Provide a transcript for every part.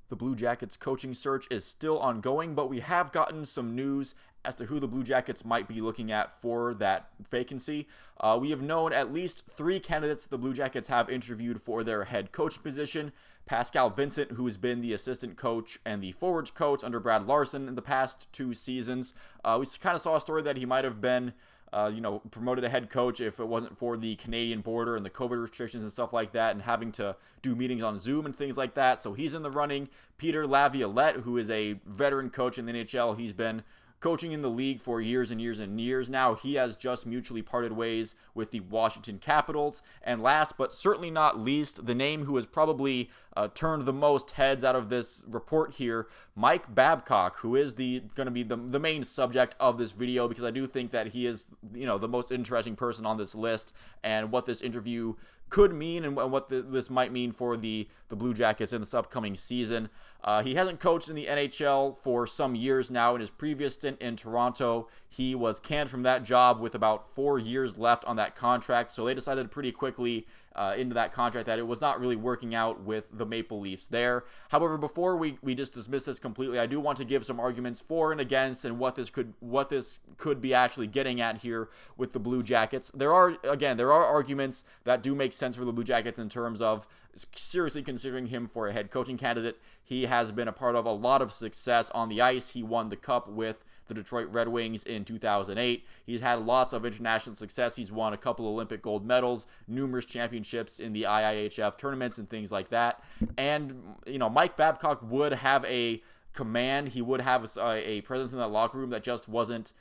The Blue Jackets coaching search is still ongoing, but we have gotten some news as to who the Blue Jackets might be looking at for that vacancy. We have known at least 3 candidates the Blue Jackets have interviewed for their head coaching position. Pascal Vincent, who has been the assistant coach and the forwards coach under Brad Larson in the past 2 seasons. We kind of saw a story that he might have been promoted a head coach if it wasn't for the Canadian border and the COVID restrictions and stuff like that, and having to do meetings on Zoom and things like that. So he's in the running. Peter Laviolette, who is a veteran coach in the NHL, he's been coaching in the league for years and years and years now. He has just mutually parted ways with the Washington Capitals. And last but certainly not least, the name who has probably turned the most heads out of this report here, Mike Babcock, who is going to be the main subject of this video, because I do think that he is, the most interesting person on this list, and what this interview could mean and what this might mean for the Blue Jackets in this upcoming season. He hasn't coached in the NHL for some years now. In his previous stint in Toronto, he was canned from that job with about 4 years left on that contract, so they decided pretty quickly into that contract that it was not really working out with the Maple Leafs there. However, before we just dismiss this completely, I do want to give some arguments for and against, and what this could be actually getting at here with the Blue Jackets. There are arguments that do make sense for the Blue Jackets in terms of seriously considering him for a head coaching candidate. He has been a part of a lot of success on the ice. He won the Cup with the Detroit Red Wings in 2008. He's had lots of international success. He's won a couple Olympic gold medals, numerous championships in the IIHF tournaments and things like that. And, Mike Babcock would have a command. He would have a presence in that locker room that just wasn't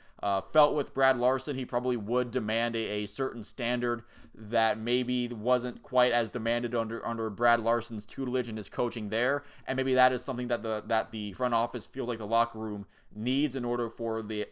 felt with Brad Larson. He probably would demand a certain standard that maybe wasn't quite as demanded under Brad Larson's tutelage and his coaching there. And maybe that is something that the front office feels like the locker room needs in order for the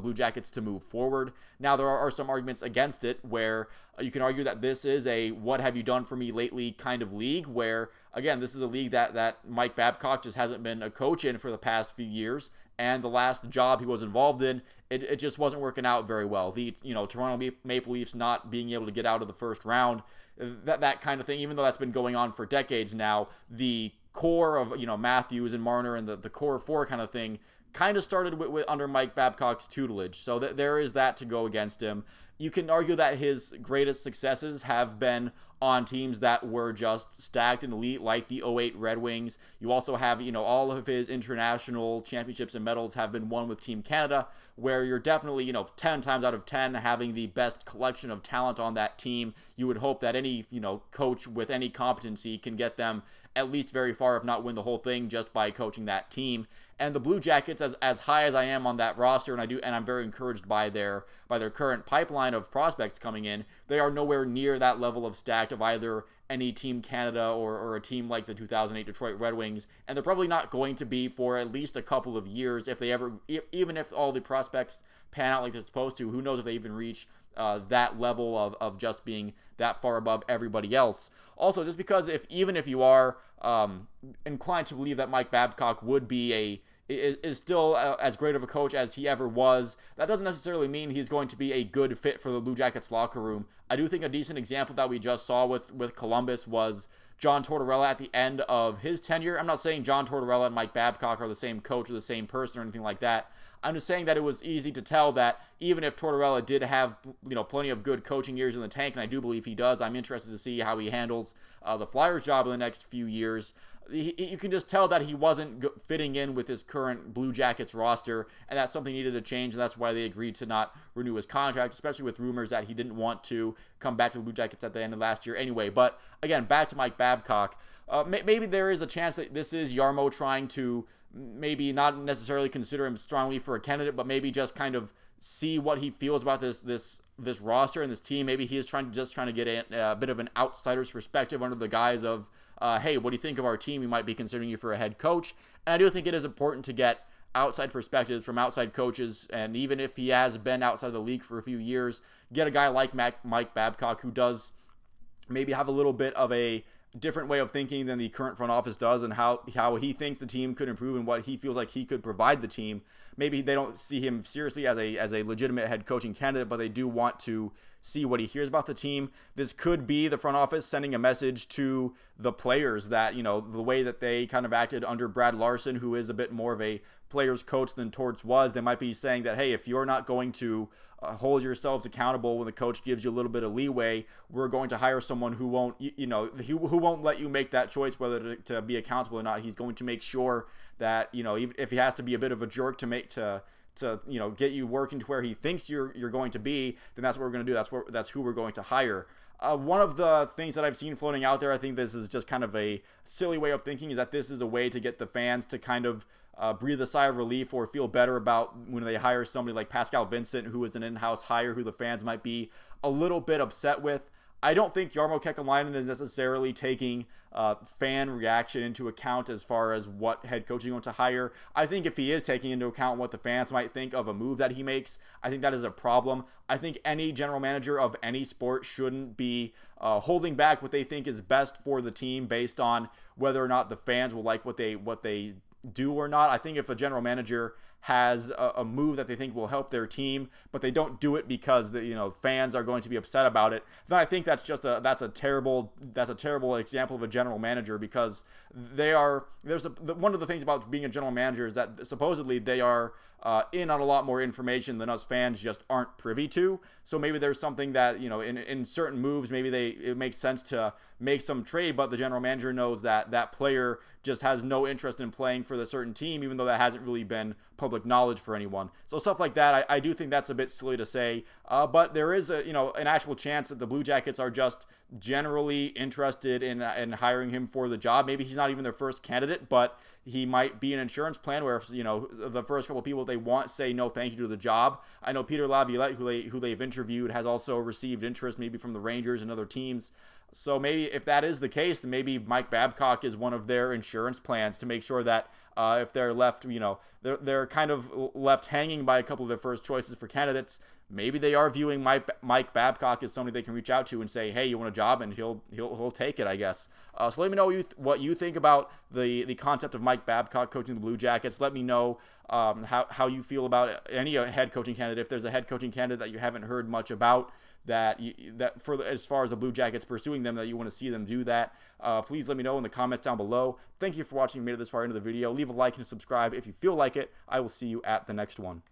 Blue Jackets to move forward. Now, there are some arguments against it, where you can argue that this is a what have you done for me lately kind of league, where, again, this is a league that Mike Babcock just hasn't been a coach in for the past few years. And the last job he was involved in, it just wasn't working out very well. The Toronto Maple Leafs not being able to get out of the first round, that kind of thing, even though that's been going on for decades now, the core of Matthews and Marner and the core four kind of thing kind of started with under Mike Babcock's tutelage. So there is that to go against him. You can argue that his greatest successes have been on teams that were just stacked and elite, like the '08 Red Wings. You also have, all of his international championships and medals have been won with Team Canada, where you're definitely, 10 times out of 10 having the best collection of talent on that team. You would hope that any, coach with any competency can get them at least very far, if not win the whole thing, just by coaching that team. And the Blue Jackets, as high as I am on that roster, and I'm very encouraged by their current pipeline of prospects coming in, they are nowhere near that level of stacked of either any Team Canada or a team like the 2008 Detroit Red Wings, and they're probably not going to be for at least a couple of years even if all the prospects pan out like they're supposed to. Who knows if they even reach that level of just being that far above everybody else. Also, just because even if you are inclined to believe that Mike Babcock would be is still as great of a coach as he ever was, that doesn't necessarily mean he's going to be a good fit for the Blue Jackets locker room. I do think a decent example that we just saw with Columbus was John Tortorella at the end of his tenure. I'm not saying John Tortorella and Mike Babcock are the same coach or the same person or anything like that. I'm just saying that it was easy to tell that even if Tortorella did have, plenty of good coaching years in the tank, and I do believe he does, I'm interested to see how he handles the Flyers job in the next few years. You can just tell that he wasn't fitting in with his current Blue Jackets roster, and that something needed to change, and that's why they agreed to not renew his contract, especially with rumors that he didn't want to come back to the Blue Jackets at the end of last year anyway. But again, back to Mike Babcock. Maybe there is a chance that this is Jarmo trying to maybe not necessarily consider him strongly for a candidate, but maybe just kind of see what he feels about this roster and this team. Maybe he is trying to get a bit of an outsider's perspective under the guise of, hey, what do you think of our team? We might be considering you for a head coach. And I do think it is important to get outside perspectives from outside coaches, and even if he has been outside of the league for a few years, get a guy like Mike Babcock, who does maybe have a little bit of a different way of thinking than the current front office does, and how he thinks the team could improve and what he feels like he could provide the team. Maybe they don't see him seriously as a legitimate head coaching candidate, but they do want to see what he hears about the team. This could be the front office sending a message to the players that, you know, the way that they kind of acted under Brad Larson, who is a bit more of a player's coach than Torts was. They might be saying that, hey, if you're not going to hold yourselves accountable when the coach gives you a little bit of leeway, we're going to hire someone who won't, who won't let you make that choice whether to be accountable or not. He's going to make sure that, even if he has to be a bit of a jerk to get you working to where he thinks you're going to be, then that's what we're going to do. That's who we're going to hire. One of the things that I've seen floating out there, I think this is just kind of a silly way of thinking, is that this is a way to get the fans to kind of breathe a sigh of relief or feel better about when they hire somebody like Pascal Vincent, who is an in-house hire who the fans might be a little bit upset with. I don't think Jarmo Kekalainen is necessarily taking fan reaction into account as far as what head coach he's going to hire. I think if he is taking into account what the fans might think of a move that he makes, I think that is a problem. I think any general manager of any sport shouldn't be holding back what they think is best for the team based on whether or not the fans will like what they do or not. I think if a general manager has a move that they think will help their team, but they don't do it because the fans are going to be upset about it, then I think that's a terrible example of a general manager, because one of the things about being a general manager is that supposedly they are in on a lot more information than us fans just aren't privy to. So maybe there's something that, in certain moves, maybe it makes sense to make some trade, but the general manager knows that that player just has no interest in playing for the certain team, even though that hasn't really been public knowledge for anyone. So stuff like that, I do think that's a bit silly to say, but there is an actual chance that the Blue Jackets are just generally interested in hiring him for the job. Maybe he's not even their first candidate, but he might be an insurance plan where, the first couple of people they want say no thank you to the job. I know Peter Laviolette, who they've interviewed, has also received interest maybe from the Rangers and other teams. So maybe if that is the case, then maybe Mike Babcock is one of their insurance plans to make sure that if they're left, they're kind of left hanging by a couple of their first choices for candidates, maybe they are viewing Mike Babcock as somebody they can reach out to and say, hey, you want a job? And he'll take it, I guess. So let me know what you think about the concept of Mike Babcock coaching the Blue Jackets. Let me know how you feel about any head coaching candidate. If there's a head coaching candidate that you haven't heard much about, as far as the Blue Jackets pursuing them, that you want to see them do that, please let me know in the comments down below. Thank you for watching. You made it this far into the video. Leave a like and subscribe if you feel like it. I will see you at the next one.